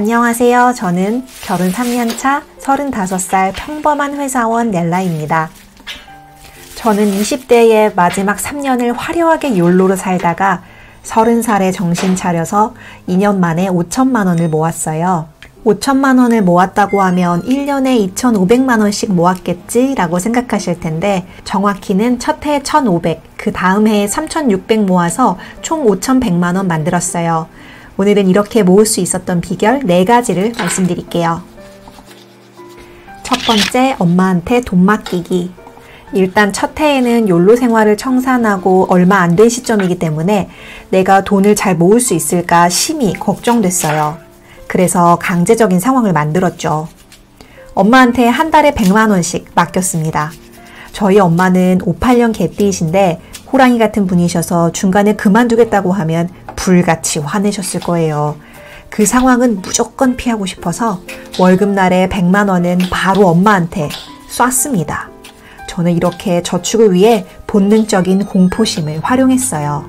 안녕하세요. 저는 결혼 3년차 35살 평범한 회사원 넬라입니다. 저는 20대의 마지막 3년을 화려하게 욜로로 살다가 30살에 정신 차려서 2년 만에 5천만 원을 모았어요. 5천만 원을 모았다고 하면 1년에 2,500만 원씩 모았겠지 라고 생각하실 텐데 정확히는 첫 해에 1,500, 그 다음 해에 3,600 모아서 총 5,100만 원 만들었어요. 오늘은 이렇게 모을 수 있었던 비결 4가지를 말씀드릴게요. 첫 번째, 엄마한테 돈 맡기기. 일단 첫 해에는 욜로 생활을 청산하고 얼마 안 된 시점이기 때문에 내가 돈을 잘 모을 수 있을까 심히 걱정됐어요. 그래서 강제적인 상황을 만들었죠. 엄마한테 한 달에 100만 원씩 맡겼습니다. 저희 엄마는 58년 개띠이신데 호랑이 같은 분이셔서 중간에 그만두겠다고 하면 불같이 화내셨을 거예요. 그 상황은 무조건 피하고 싶어서 월급날에 100만 원은 바로 엄마한테 쐈습니다. 저는 이렇게 저축을 위해 본능적인 공포심을 활용했어요.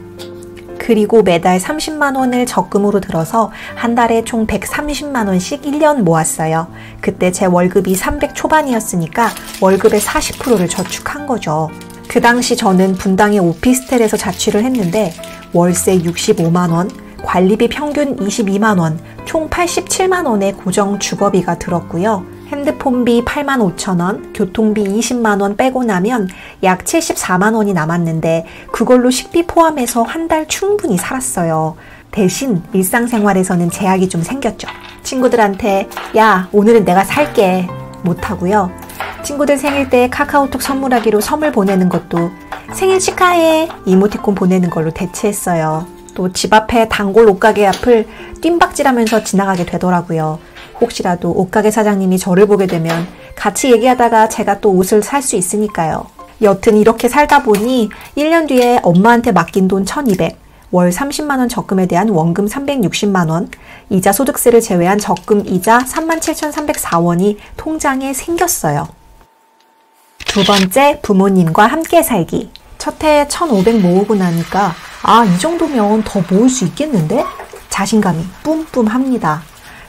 그리고 매달 30만 원을 적금으로 들어서 한 달에 총 130만 원씩 1년 모았어요. 그때 제 월급이 300 초반이었으니까 월급의 40%를 저축한 거죠. 그 당시 저는 분당의 오피스텔에서 자취를 했는데 월세 65만 원, 관리비 평균 22만 원, 총 87만 원의 고정 주거비가 들었고요. 핸드폰비 8만 5천 원, 교통비 20만 원 빼고 나면 약 74만 원이 남았는데 그걸로 식비 포함해서 한 달 충분히 살았어요. 대신 일상생활에서는 제약이 좀 생겼죠. 친구들한테 야, 오늘은 내가 살게 못하고요. 친구들 생일 때 카카오톡 선물하기로 선물 보내는 것도 생일 축하해 이모티콘 보내는 걸로 대체했어요. 또 집 앞에 단골 옷가게 앞을 뜀박질하면서 지나가게 되더라고요. 혹시라도 옷가게 사장님이 저를 보게 되면 같이 얘기하다가 제가 또 옷을 살 수 있으니까요. 여튼 이렇게 살다 보니 1년 뒤에 엄마한테 맡긴 돈 1,200, 월 30만 원 적금에 대한 원금 360만 원, 이자 소득세를 제외한 적금 이자 37,304원이 통장에 생겼어요. 두 번째, 부모님과 함께 살기. 첫 해에 1,500 모으고 나니까 이 정도면 더 모을 수 있겠는데? 자신감이 뿜뿜합니다.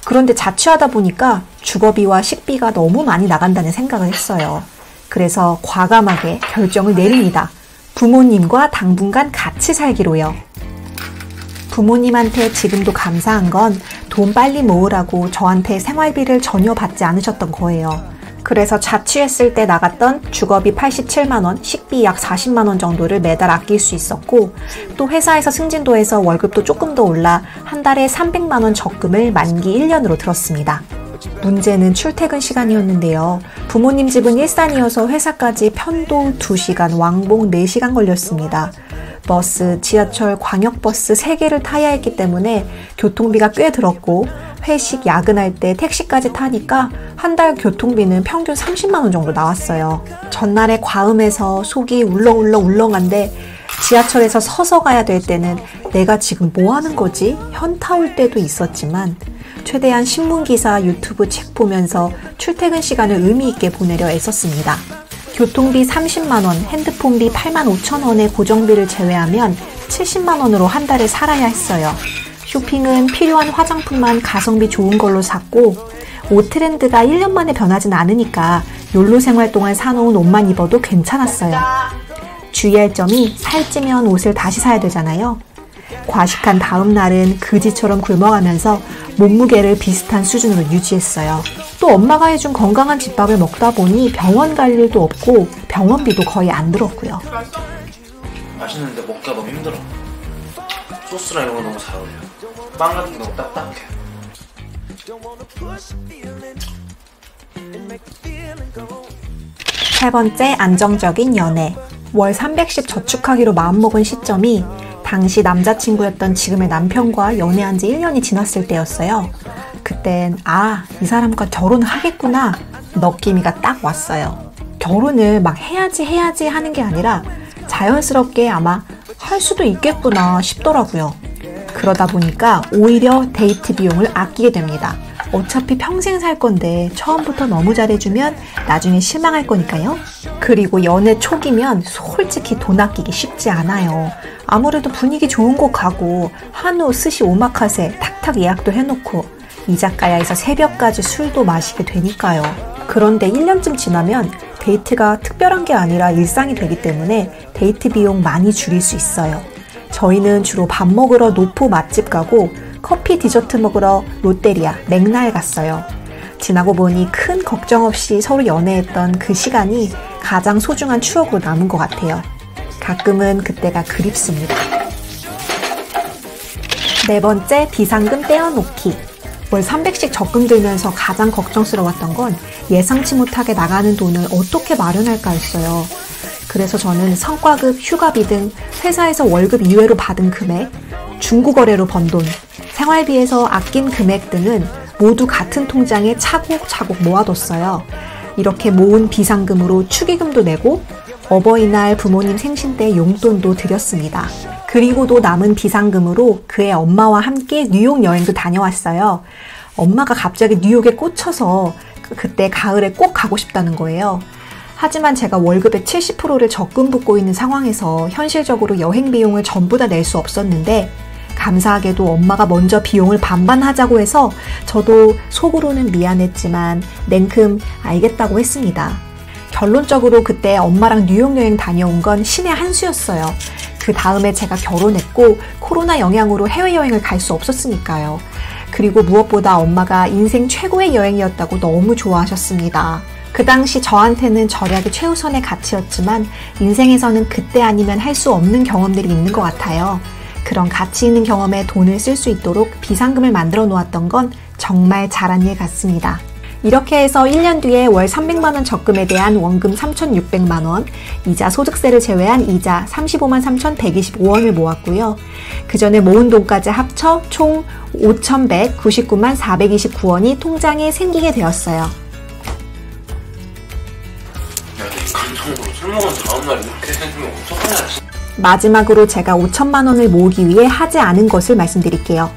그런데 자취하다 보니까 주거비와 식비가 너무 많이 나간다는 생각을 했어요. 그래서 과감하게 결정을 내립니다. 부모님과 당분간 같이 살기로요. 부모님한테 지금도 감사한 건 돈 빨리 모으라고 저한테 생활비를 전혀 받지 않으셨던 거예요. 그래서 자취했을 때 나갔던 주거비 87만 원, 식비 약 40만 원 정도를 매달 아낄 수 있었고 또 회사에서 승진도 해서 월급도 조금 더 올라 한 달에 300만 원 적금을 만기 1년으로 들었습니다. 문제는 출퇴근 시간이었는데요. 부모님 집은 일산이어서 회사까지 편도 2시간, 왕복 4시간 걸렸습니다. 버스, 지하철, 광역버스 3개를 타야 했기 때문에 교통비가 꽤 들었고 회식, 야근할 때 택시까지 타니까 한 달 교통비는 평균 30만 원 정도 나왔어요. 전날에 과음해서 속이 울렁울렁한데 지하철에서 서서 가야 될 때는 내가 지금 뭐 하는 거지? 현타 올 때도 있었지만 최대한 신문기사, 유튜브 책 보면서 출퇴근 시간을 의미 있게 보내려 애썼습니다. 교통비 30만 원, 핸드폰비 8만 5천 원의 고정비를 제외하면 70만 원으로 한 달을 살아야 했어요. 쇼핑은 필요한 화장품만 가성비 좋은 걸로 샀고 옷 트렌드가 1년 만에 변하진 않으니까 욜로 생활 동안 사놓은 옷만 입어도 괜찮았어요. 주의할 점이 살찌면 옷을 다시 사야 되잖아요. 과식한 다음 날은 그지처럼 굶어가면서 몸무게를 비슷한 수준으로 유지했어요. 또 엄마가 해준 건강한 집밥을 먹다 보니 병원 갈 일도 없고 병원비도 거의 안 들었고요. 맛있는데 먹기가 너무 힘들어. 소스랑 이런 거 너무 잘 어울려. 빵 같은 게 너무 딱딱해. 세 번째, 안정적인 연애. 월 300씩 저축하기로 마음먹은 시점이 당시 남자친구였던 지금의 남편과 연애한 지 1년이 지났을 때였어요. 그땐 이 사람과 결혼하겠구나 느낌이가 딱 왔어요. 결혼을 막 해야지 하는 게 아니라 자연스럽게 아마 할 수도 있겠구나 싶더라고요. 그러다 보니까 오히려 데이트 비용을 아끼게 됩니다. 어차피 평생 살 건데 처음부터 너무 잘해주면 나중에 실망할 거니까요. 그리고 연애 초기면 솔직히 돈 아끼기 쉽지 않아요. 아무래도 분위기 좋은 곳 가고 한우, 스시, 오마카세 탁탁 예약도 해놓고 이자카야에서 새벽까지 술도 마시게 되니까요. 그런데 1년쯤 지나면 데이트가 특별한 게 아니라 일상이 되기 때문에 데이트 비용 많이 줄일 수 있어요. 저희는 주로 밥 먹으러 노포 맛집 가고 커피 디저트 먹으러 롯데리아, 맥날 갔어요. 지나고 보니 큰 걱정 없이 서로 연애했던 그 시간이 가장 소중한 추억으로 남은 것 같아요. 가끔은 그때가 그립습니다. 네 번째, 비상금 떼어놓기. 월 300씩 적금 들면서 가장 걱정스러웠던 건 예상치 못하게 나가는 돈을 어떻게 마련할까였어요. 그래서 저는 성과급, 휴가비 등 회사에서 월급 이외로 받은 금액, 중고거래로 번 돈, 생활비에서 아낀 금액 등은 모두 같은 통장에 차곡차곡 모아뒀어요. 이렇게 모은 비상금으로 축의금도 내고 어버이날, 부모님 생신 때 용돈도 드렸습니다. 그리고도 남은 비상금으로 그의 엄마와 함께 뉴욕 여행도 다녀왔어요. 엄마가 갑자기 뉴욕에 꽂혀서 그때 가을에 꼭 가고 싶다는 거예요. 하지만 제가 월급의 70%를 적금 붓고 있는 상황에서 현실적으로 여행 비용을 전부 다 낼 수 없었는데 감사하게도 엄마가 먼저 비용을 반반 하자고 해서 저도 속으로는 미안했지만 냉큼 알겠다고 했습니다. 결론적으로 그때 엄마랑 뉴욕 여행 다녀온 건 신의 한 수였어요. 그 다음에 제가 결혼했고 코로나 영향으로 해외여행을 갈 수 없었으니까요. 그리고 무엇보다 엄마가 인생 최고의 여행이었다고 너무 좋아하셨습니다. 그 당시 저한테는 절약이 최우선의 가치였지만 인생에서는 그때 아니면 할 수 없는 경험들이 있는 것 같아요. 그런 가치 있는 경험에 돈을 쓸 수 있도록 비상금을 만들어 놓았던 건 정말 잘한 일 같습니다. 이렇게 해서 1년 뒤에 월 300만 원 적금에 대한 원금 3,600만 원, 이자 소득세를 제외한 이자 35만 3,125원을 모았고요. 그 전에 모은 돈까지 합쳐 총 5,199만 429원이 통장에 생기게 되었어요. 야, 이 감정으로 술 먹은 다음날 이렇게 생기면 어떡하냐. 마지막으로 제가 5천만 원을 모으기 위해 하지 않은 것을 말씀드릴게요.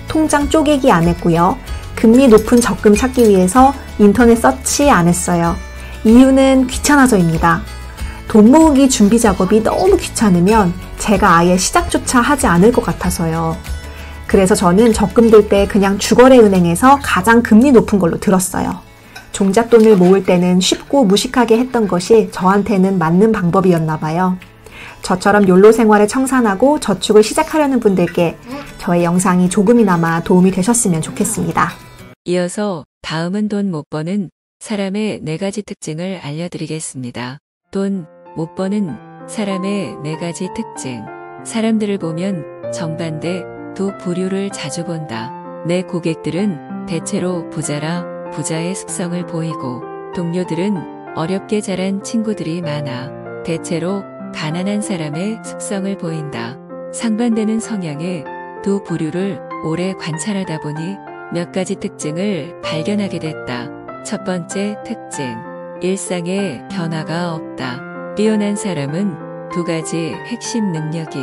통장 쪼개기 안 했고요. 금리 높은 적금 찾기 위해서 인터넷 서치 안 했어요. 이유는 귀찮아서입니다. 돈 모으기 준비 작업이 너무 귀찮으면 제가 아예 시작조차 하지 않을 것 같아서요. 그래서 저는 적금 들 때 그냥 주거래 은행에서 가장 금리 높은 걸로 들었어요. 종잣돈을 모을 때는 쉽고 무식하게 했던 것이 저한테는 맞는 방법이었나 봐요. 저처럼 욜로 생활에 청산하고 저축을 시작하려는 분들께 저의 영상이 조금이나마 도움이 되셨으면 좋겠습니다. 이어서 다음은 돈 못 버는 사람의 4가지 특징을 알려드리겠습니다. 돈 못 버는 사람의 4가지 특징. 사람들을 보면 정반대 두 부류를 자주 본다. 내 고객들은 대체로 부자라 부자의 습성을 보이고 동료들은 어렵게 자란 친구들이 많아 대체로 가난한 사람의 습성을 보인다. 상반되는 성향의 두 부류를 오래 관찰하다 보니 몇 가지 특징을 발견하게 됐다. 첫 번째 특징, 일상에 변화가 없다. 뛰어난 사람은 2가지 핵심 능력이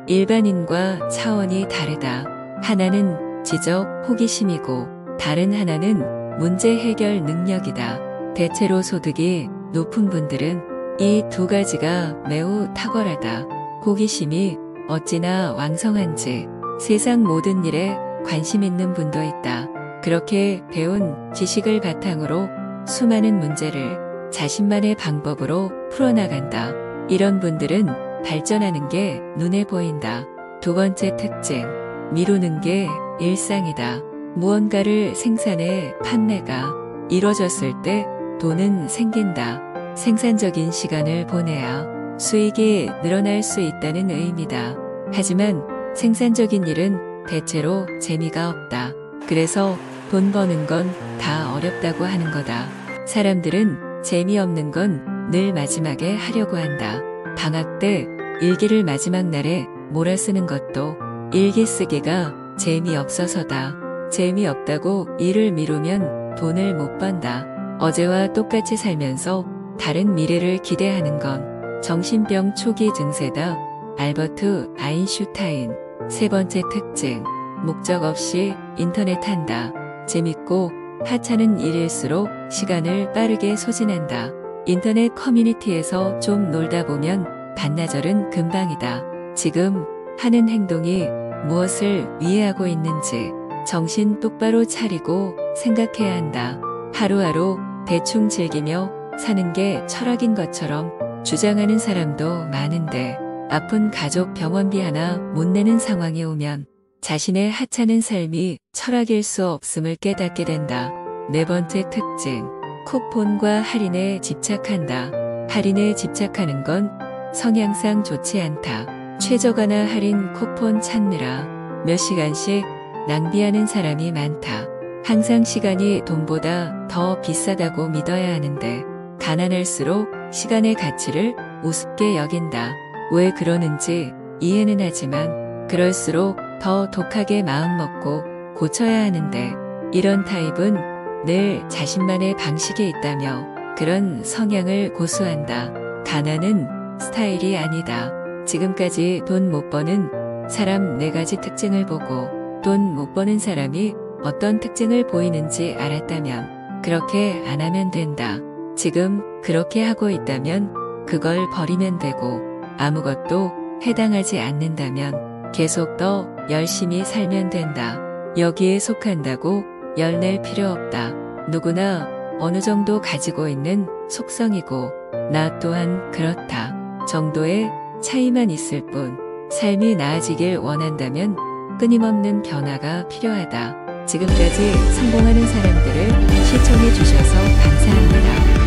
일반인과 차원이 다르다. 하나는 지적 호기심이고 다른 하나는 문제 해결 능력이다. 대체로 소득이 높은 분들은 이 2가지가 매우 탁월하다. 호기심이 어찌나 왕성한지 세상 모든 일에 관심 있는 분도 있다. 그렇게 배운 지식을 바탕으로 수많은 문제를 자신만의 방법으로 풀어나간다. 이런 분들은 발전하는 게 눈에 보인다. 두 번째 특징, 미루는 게 일상이다. 무언가를 생산해 판매가 이뤄졌을 때 돈은 생긴다. 생산적인 시간을 보내야 수익이 늘어날 수 있다는 의미다. 하지만 생산적인 일은 대체로 재미가 없다. 그래서 돈 버는 건 다 어렵다고 하는 거다. 사람들은 재미없는 건 늘 마지막에 하려고 한다. 방학 때 일기를 마지막 날에 몰아쓰는 것도 일기 쓰기가 재미없어서다. 재미없다고 일을 미루면 돈을 못 번다. 어제와 똑같이 살면서 다른 미래를 기대하는 건 정신병 초기 증세다. 알버트 아인슈타인. 세 번째 특징, 목적 없이 인터넷 한다. 재밌고 하찮은 일일수록 시간을 빠르게 소진한다. 인터넷 커뮤니티에서 좀 놀다 보면 반나절은 금방이다. 지금 하는 행동이 무엇을 위해 하고 있는지 정신 똑바로 차리고 생각해야 한다. 하루하루 대충 즐기며 사는 게 철학인 것처럼 주장하는 사람도 많은데 아픈 가족 병원비 하나 못 내는 상황이 오면 자신의 하찮은 삶이 철학일 수 없음을 깨닫게 된다. 네 번째 특징, 쿠폰과 할인에 집착한다. 할인에 집착하는 건 성향상 좋지 않다. 최저가나 할인 쿠폰 찾느라 몇 시간씩 낭비하는 사람이 많다. 항상 시간이 돈보다 더 비싸다고 믿어야 하는데 가난할수록 시간의 가치를 우습게 여긴다. 왜 그러는지 이해는 하지만 그럴수록 더 독하게 마음먹고 고쳐야 하는데 이런 타입은 늘 자신만의 방식이 있다며 그런 성향을 고수한다. 가난은 스타일이 아니다. 지금까지 돈 못 버는 사람 4가지 특징을 보고 돈 못 버는 사람이 어떤 특징을 보이는지 알았다면 그렇게 안 하면 된다. 지금 그렇게 하고 있다면 그걸 버리면 되고 아무것도 해당하지 않는다면 계속 더 열심히 살면 된다. 여기에 속한다고 열낼 필요 없다. 누구나 어느 정도 가지고 있는 속성이고 나 또한 그렇다. 정도의 차이만 있을 뿐 삶이 나아지길 원한다면 끊임없는 변화가 필요하다. 지금까지 성공하는 사람들을 시청해 주셔서 감사합니다.